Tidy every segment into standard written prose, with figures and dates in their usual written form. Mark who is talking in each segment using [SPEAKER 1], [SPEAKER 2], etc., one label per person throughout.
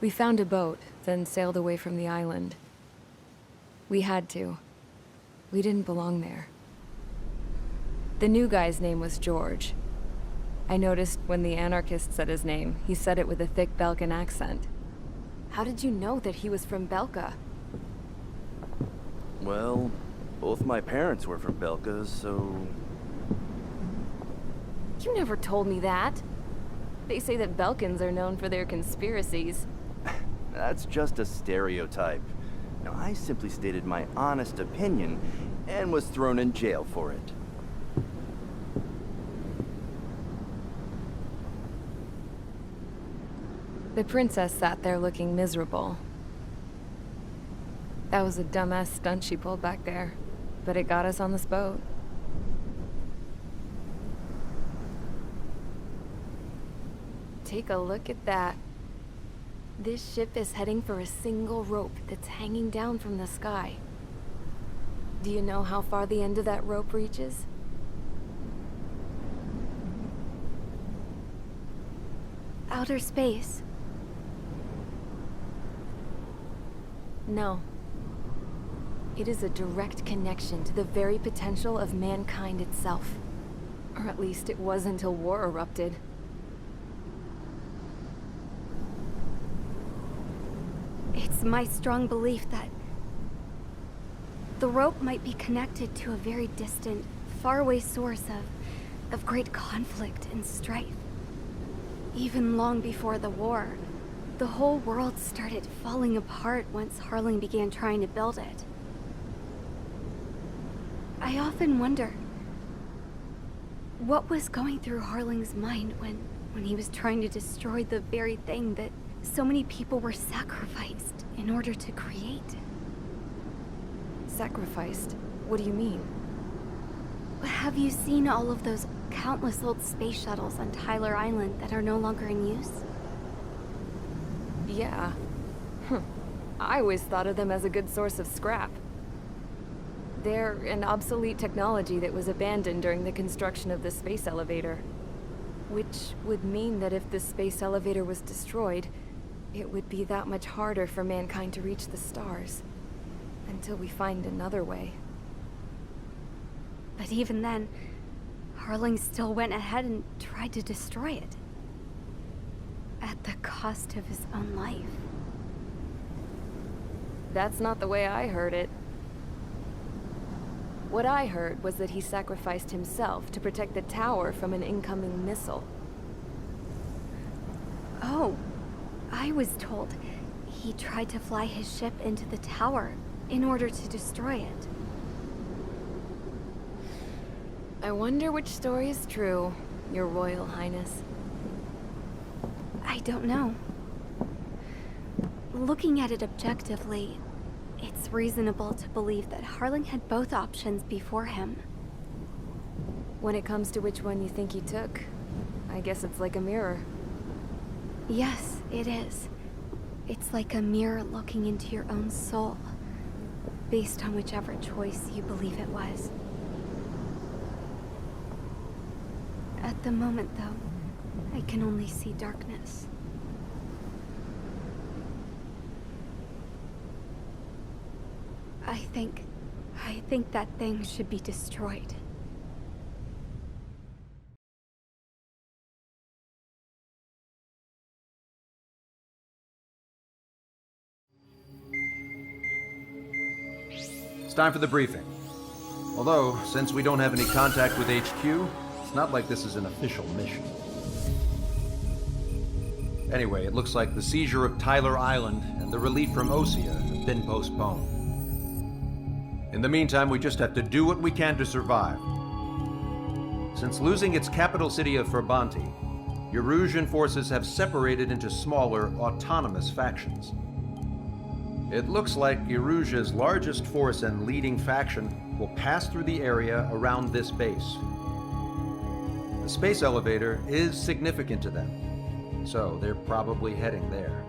[SPEAKER 1] We found a boat, then sailed away from the island. We had to. We didn't belong there. The new guy's name was George. I noticed when the anarchist said his name, he said it with a thick Belkan accent. How did you know that he was from Belka?
[SPEAKER 2] Well, both my parents were from Belka, so...
[SPEAKER 1] You never told me that. They say that Belkans are known for their conspiracies.
[SPEAKER 2] That's just a stereotype. Now, I simply stated my honest opinion and was thrown in jail for it.
[SPEAKER 1] The princess sat there looking miserable. That was a dumbass stunt she pulled back there, but it got us on this boat. Take a look at that. This ship is heading for a single rope that's hanging down from the sky. Do you know how far the end of that rope reaches?
[SPEAKER 3] Outer space.
[SPEAKER 1] No. It is a direct connection to the very potential of mankind itself. Or at least it was until war erupted.
[SPEAKER 3] It's my strong belief that the rope might be connected to a very distant, faraway source of great conflict and strife. Even long before the war, the whole world started falling apart once Harling began trying to build it. I often wonder what was going through Harling's mind when he was trying to destroy the very thing that so many people were sacrificed in order to create.
[SPEAKER 1] Sacrificed? What do you mean?
[SPEAKER 3] Have you seen all of those countless old space shuttles on Tyler Island that are no longer in use?
[SPEAKER 1] Yeah. I always thought of them as a good source of scrap. They're an obsolete technology that was abandoned during the construction of the space elevator. Which would mean that if the space elevator was destroyed, it would be that much harder for mankind to reach the stars. Until we find another way.
[SPEAKER 3] But even then, Harling still went ahead and tried to destroy it. At the cost of his own life.
[SPEAKER 1] That's not the way I heard it. What I heard was that he sacrificed himself to protect the tower from an incoming missile.
[SPEAKER 3] Oh, I was told he tried to fly his ship into the tower in order to destroy it.
[SPEAKER 1] I wonder which story is true, Your Royal Highness.
[SPEAKER 3] I don't know. Looking at it objectively, it's reasonable to believe that Harling had both options before him.
[SPEAKER 1] When it comes to which one you think he took, I guess it's like a mirror.
[SPEAKER 3] Yes, it is. It's like a mirror looking into your own soul, based on whichever choice you believe it was. At the moment, though, I can only see darkness. I think that thing should be destroyed.
[SPEAKER 4] It's time for the briefing. Although, since we don't have any contact with HQ, it's not like this is an official mission. Anyway, it looks like the seizure of Tyler Island and the relief from Osea have been postponed. In the meantime, we just have to do what we can to survive. Since losing its capital city of Ferbanti, Erusian forces have separated into smaller, autonomous factions. It looks like Erusia's largest force and leading faction will pass through the area around this base. The space elevator is significant to them, so they're probably heading there.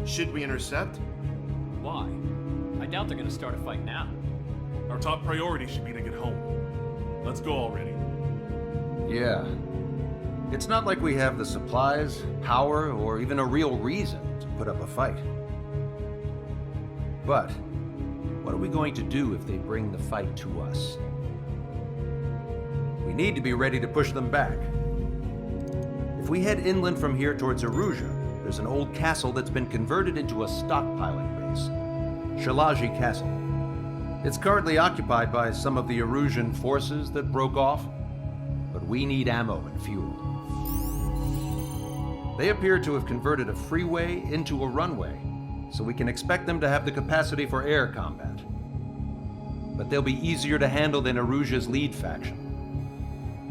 [SPEAKER 5] Should we intercept?
[SPEAKER 6] Why? I doubt they're gonna start a fight now.
[SPEAKER 5] Our top priority should be to get home. Let's go already.
[SPEAKER 4] Yeah. It's not like we have the supplies, power, or even a real reason to put up a fight. But what are we going to do if they bring the fight to us? We need to be ready to push them back. If we head inland from here towards Aruja, there's an old castle that's been converted into a stockpiling base. Shalaji Castle. It's currently occupied by some of the Arusian forces that broke off, but we need ammo and fuel. They appear to have converted a freeway into a runway, so we can expect them to have the capacity for air combat. But they'll be easier to handle than Aruja's lead faction.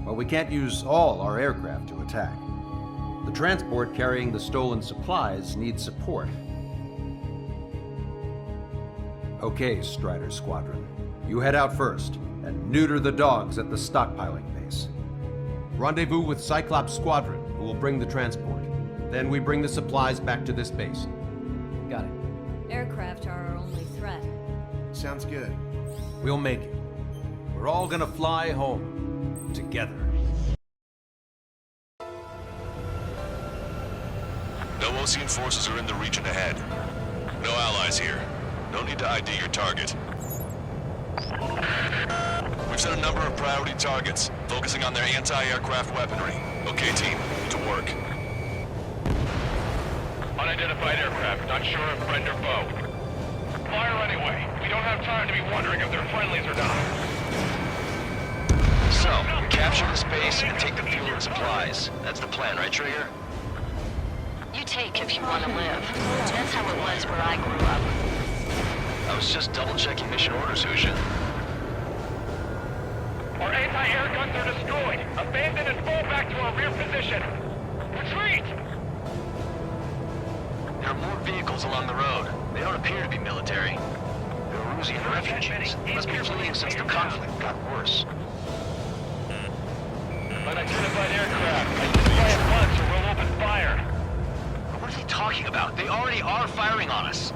[SPEAKER 4] While we can't use all our aircraft to attack, the transport carrying the stolen supplies needs support. Okay, Strider Squadron. You head out first and neuter the dogs at the stockpiling base. Rendezvous with Cyclops Squadron, who will bring the transport. Then we bring the supplies back to this base.
[SPEAKER 6] Got it.
[SPEAKER 1] Aircraft are our only threat.
[SPEAKER 5] Sounds good.
[SPEAKER 4] We'll make it. We're all gonna fly home together.
[SPEAKER 7] No Osean forces are in the region ahead. No allies here. No need to ID your target. We've set a number of priority targets, focusing on their anti-aircraft weaponry. Okay, team, to work.
[SPEAKER 8] Unidentified aircraft, not sure if friend or foe. Fire anyway. We don't have time to be wondering if they're friendlies or not.
[SPEAKER 9] So, capture this base and take the fuel and supplies. That's the plan, right, Trigger?
[SPEAKER 10] You take if you want to live. That's how it was where I grew up.
[SPEAKER 9] I was just double-checking mission orders, Husha.
[SPEAKER 8] Our anti-air guns are destroyed. Abandon and fall back to our rear position. Retreat!
[SPEAKER 9] There are more vehicles along the road. They don't appear to be military. They're Arusian refugees. Must be fleeing since the conflict got worse.
[SPEAKER 8] Unidentified aircraft. Identify at once or we'll open fire.
[SPEAKER 9] What are they talking about? They already are firing on us.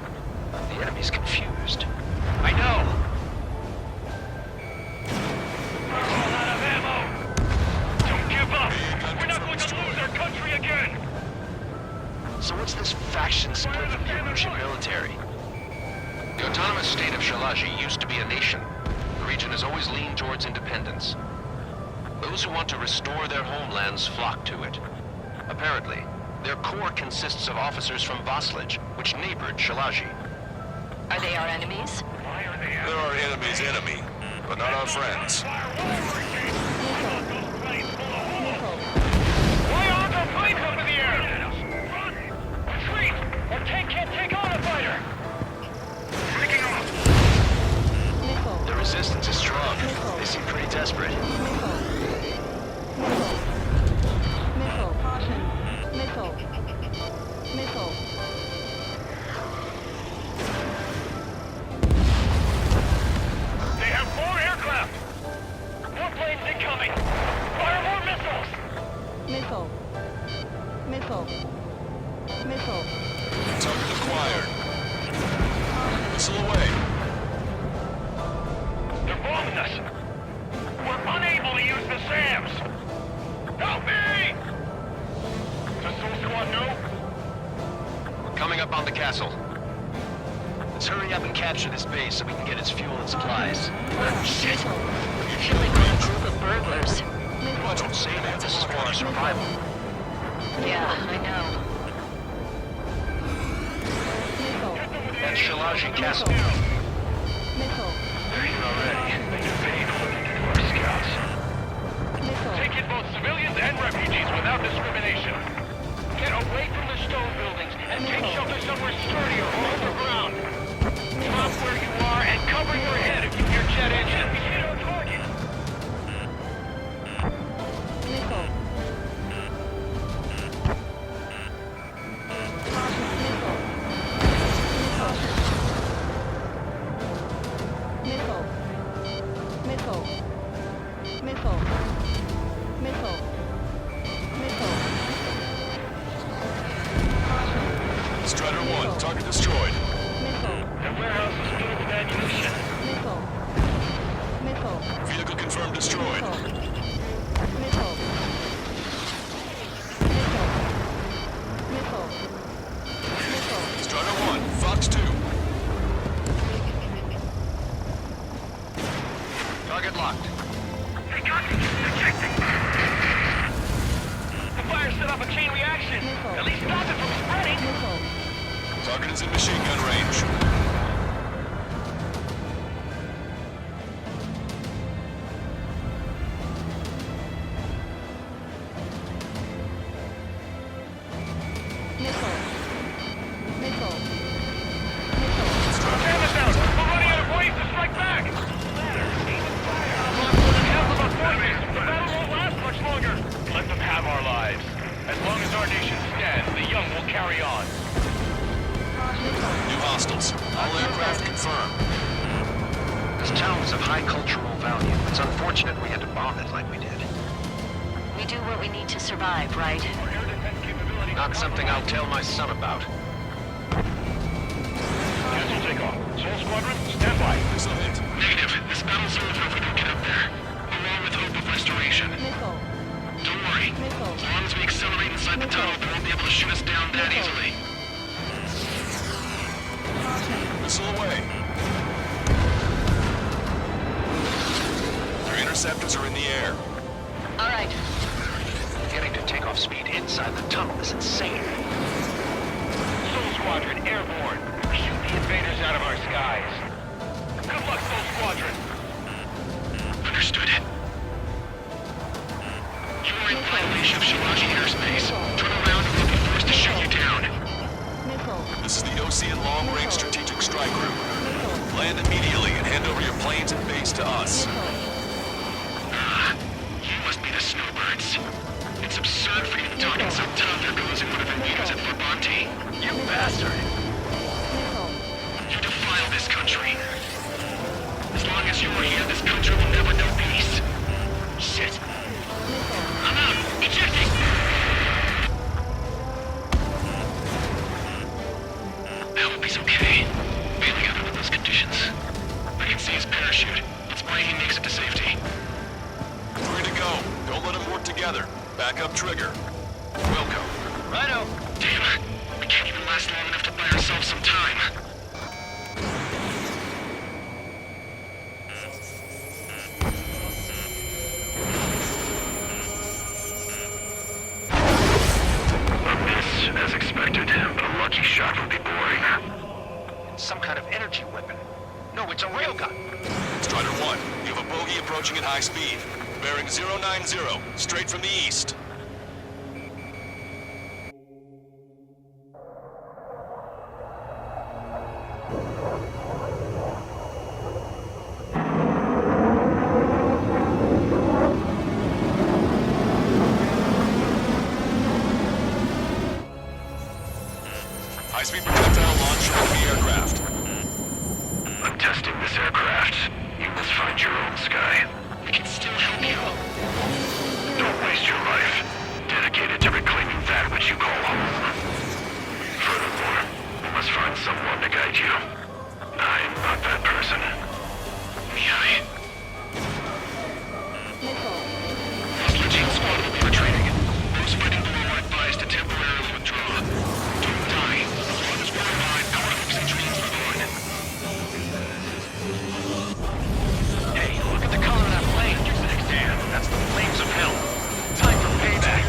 [SPEAKER 9] The enemy's confused. I know.
[SPEAKER 8] We're all out of ammo. Don't give up. We're not going to lose our country again.
[SPEAKER 9] So what's this faction split from the Arusian military?
[SPEAKER 11] The autonomous state of Shalaji used to be a nation. The region has always leaned towards independence. Those who want to restore their homelands flock to it. Apparently, their core consists of officers from Vaslij, which neighbored Shalaji.
[SPEAKER 10] Are they our enemies?
[SPEAKER 7] They're our enemy's enemy, but not our friends.
[SPEAKER 8] Why aren't our planes up in the air? Run! Retreat! Our tank can't take on a fighter! Breaking off!
[SPEAKER 9] The resistance is strong. They seem pretty desperate.
[SPEAKER 1] Missile. Caution. Missile. Missile.
[SPEAKER 8] They have more aircraft! More planes incoming! Fire more missiles!
[SPEAKER 1] Missile. Missile. Missile.
[SPEAKER 7] Target acquired. Missile away.
[SPEAKER 8] They're bombing us! We're unable to use the SAMs! Help me! Does Soul Squad know?
[SPEAKER 11] We're coming up on the castle.
[SPEAKER 9] Let's hurry up and capture this base so we can get its fuel and supplies.
[SPEAKER 10] Shit! Feeling like a group of burglars.
[SPEAKER 9] Don't say that. This is for our survival.
[SPEAKER 10] Yeah, I know.
[SPEAKER 11] That's Shalaji Castle.
[SPEAKER 1] Missile.
[SPEAKER 8] They're here already. They do painful to our scouts.
[SPEAKER 1] Missile.
[SPEAKER 8] Take in both civilians and refugees without discrimination. Get away from the stone buildings and take shelter somewhere sturdier or underground. Drop where you are and cover your head if you hear jet engine. We hit our target.
[SPEAKER 1] Missile. Missile. Missile. Missile. Missile. Missile.
[SPEAKER 7] Strider 1, target destroyed.
[SPEAKER 1] Missile.
[SPEAKER 8] The warehouse is filled with ammunition.
[SPEAKER 1] Missile. Missile.
[SPEAKER 7] Vehicle confirmed destroyed.
[SPEAKER 1] Missile.
[SPEAKER 8] set off a chain reaction. At least stop it from spreading.
[SPEAKER 7] Target is in machine gun range.
[SPEAKER 8] Canvas out! We're running out of ways to strike back! We've lost more than half of our forces. The battle won't last much longer. Let them have our lives. As long as our nation stands, the young will carry on.
[SPEAKER 7] New hostiles. All aircraft confirmed.
[SPEAKER 9] This town is of high cultural value. It's unfortunate we had to bomb it like we did.
[SPEAKER 10] We do what we need to survive, right?
[SPEAKER 8] Our air defense capabilities
[SPEAKER 9] Not something I'll tell my son about.
[SPEAKER 8] Cancel takeoff. Soul Squadron, stand by.
[SPEAKER 7] There's a hit.
[SPEAKER 11] Negative. This battle's over if we don't get up there. Along with hope of restoration. Don't worry. As long as we accelerate inside the tunnel, they won't be able to shoot us down that easily.
[SPEAKER 7] Missile away. Their interceptors are in the air.
[SPEAKER 10] All right.
[SPEAKER 9] Getting to takeoff speed inside the tunnel is insane.
[SPEAKER 8] Soul Squadron, airborne. Shoot the invaders out of our skies. Good luck, Soul Squadron.
[SPEAKER 11] Understood. You are in violation of Shiraji airspace. Turn around and we'll be forced to shoot you down.
[SPEAKER 7] This is the Ocean Long Range Strategic Strike Group. Land immediately and hand over your planes and base to us.
[SPEAKER 11] You must be the snowbirds. It's absurd for you to talk in so tough after losing one of your leaders at Brabante. You bastard! You defile this country. As long as you're here, this country will never know peace. Shit. I'm out! Ejecting! I hope he's okay. Bailing out under those conditions. I can see his parachute. Let's pray he makes it to safety.
[SPEAKER 7] Free to go. Don't let them work together. Back up trigger.
[SPEAKER 11] Welcome.
[SPEAKER 8] Righto.
[SPEAKER 11] Damn. We can't even last long enough to buy ourselves some time. A miss, as expected, but a lucky shot would be boring.
[SPEAKER 9] Some kind of energy weapon. No, it's a railgun.
[SPEAKER 7] Strider 1, you have a bogey approaching at high speed. Bearing 090, straight from the east. High-speed projectile launch from the aircraft.
[SPEAKER 11] I'm testing this aircraft. You must find your own sky. We can still help you. Don't waste your life. Dedicated to reclaiming that which you call home. Furthermore, we must find someone to guide you. I'm not that person. Mihai. Hostile squad will be retreating. Those fighting below are advised to temporarily withdraw. Don't die. As long as we're alive, our hopes and dreams live on.
[SPEAKER 8] Hey, look at the color of that flame. Damn, that's the flames of hell. Time for payback.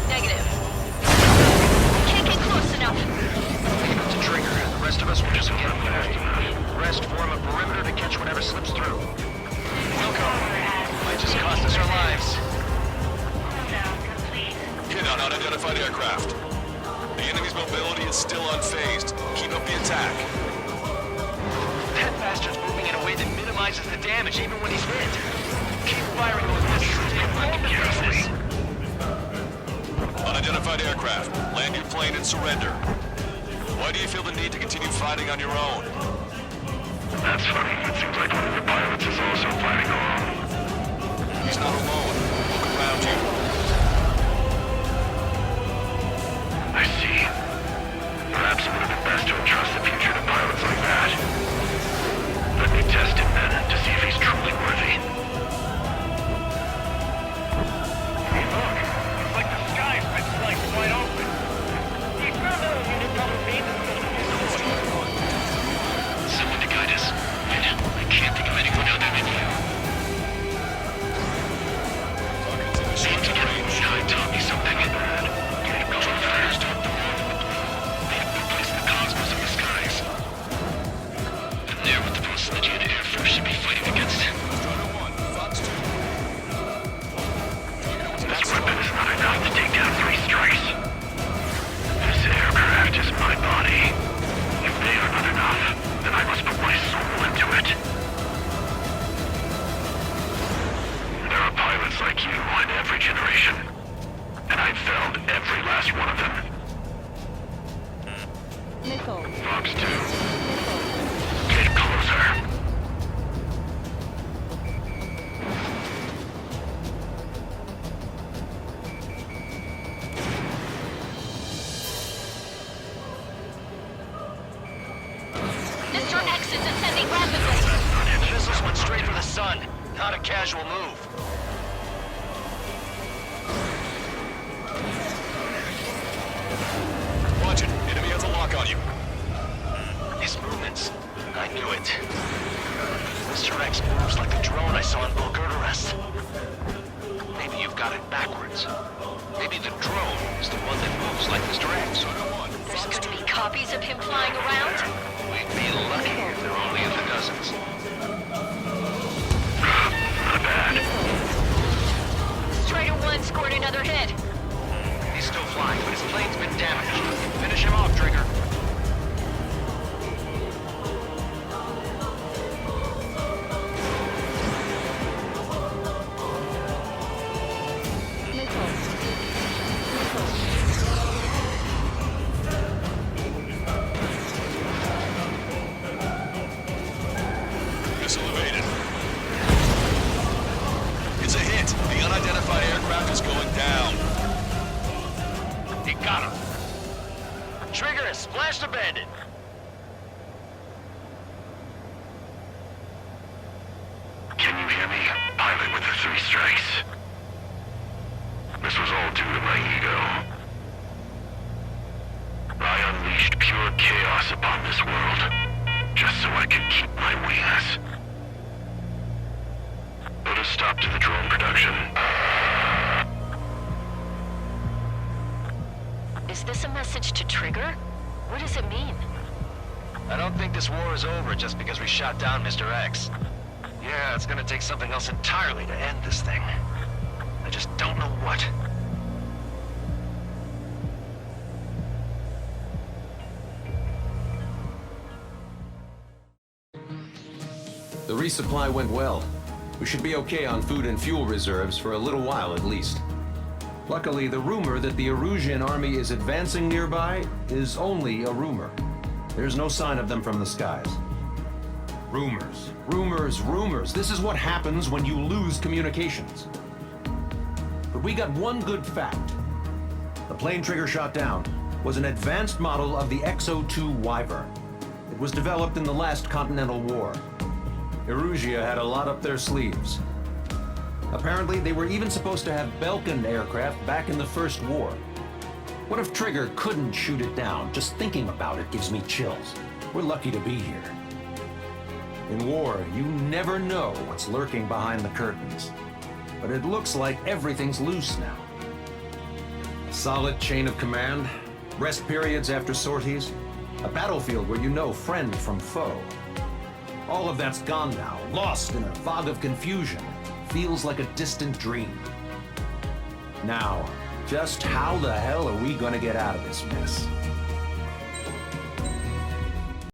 [SPEAKER 10] Negative. Can't get close enough.
[SPEAKER 9] Leave it to trigger. The rest of us will just get fast enough. Rest form a perimeter to catch whatever slips through.
[SPEAKER 8] Welcome. Might just cost us our lives.
[SPEAKER 7] Hit on unidentified aircraft. The enemy's mobility is still unfazed. Keep up the attack.
[SPEAKER 8] That bastard's moving in a way that minimizes the damage even when he's hit. Keep firing those missiles. Carefully.
[SPEAKER 7] Unidentified aircraft. Land your plane and surrender. Why do you feel the need to continue fighting on your own?
[SPEAKER 11] That's funny. It seems like one of the pilots is also fighting alone.
[SPEAKER 7] He's not alone. Look around you.
[SPEAKER 11] I see. Perhaps it would have been best to entrust the future to pilots like that. Let me test him then, to see if he's truly worthy.
[SPEAKER 8] Hey, look. It's like the sky's been sliced wide open. The experimental unit probably made this building.
[SPEAKER 11] Someone to guide us. And I can't think of anyone other than you.
[SPEAKER 7] Target's in the
[SPEAKER 11] Seem to
[SPEAKER 8] Found every last one of them.
[SPEAKER 1] Nickel.
[SPEAKER 8] Fox 2. Get closer.
[SPEAKER 10] Mr. X is ascending rapidly.
[SPEAKER 9] Missiles went straight for the sun. Not a casual move.
[SPEAKER 7] Watch it. Enemy has a lock on you.
[SPEAKER 9] His movements. I knew it. Mr. X moves like the drone I saw in Bulgurarest. Maybe you've got it backwards. Maybe the drone is the one that moves like Mr. X.
[SPEAKER 10] There's going to be copies of him flying around?
[SPEAKER 9] We'd be lucky if they're only in the dozens.
[SPEAKER 8] Not bad.
[SPEAKER 10] Strider 1 scored another hit.
[SPEAKER 9] He's still flying, but his plane's been damaged. Finish him off, Trigger.
[SPEAKER 7] Missile evaded. It's a hit. The unidentified aircraft is going down.
[SPEAKER 9] He got him. Trigger has splashed a bandit.
[SPEAKER 8] Can you hear me? Pilot with the 3 strikes. This was all due to my ego. I unleashed pure chaos upon this world, just so I could keep my wings. Put a stop to the drone production.
[SPEAKER 10] Is this a message to Trigger? What does it mean?
[SPEAKER 9] I don't think this war is over just because we shot down Mr. X. Yeah, it's gonna take something else entirely to end this thing. I just don't know what.
[SPEAKER 4] The resupply went well. We should be okay on food and fuel reserves for a little while at least. Luckily, the rumor that the Erusian army is advancing nearby is only a rumor. There's no sign of them from the skies. Rumors, rumors, rumors. This is what happens when you lose communications. But we got one good fact. The plane Trigger shot down was an advanced model of the X-02 Wyvern. It was developed in the last Continental War. Erusia had a lot up their sleeves. Apparently, they were even supposed to have Belkin aircraft back in the First War. What if Trigger couldn't shoot it down? Just thinking about it gives me chills. We're lucky to be here. In war, you never know what's lurking behind the curtains. But it looks like everything's loose now. A solid chain of command, rest periods after sorties, a battlefield where you know friend from foe. All of that's gone now, lost in a fog of confusion. Feels like a distant dream. Now, just how the hell are we gonna get out of this mess?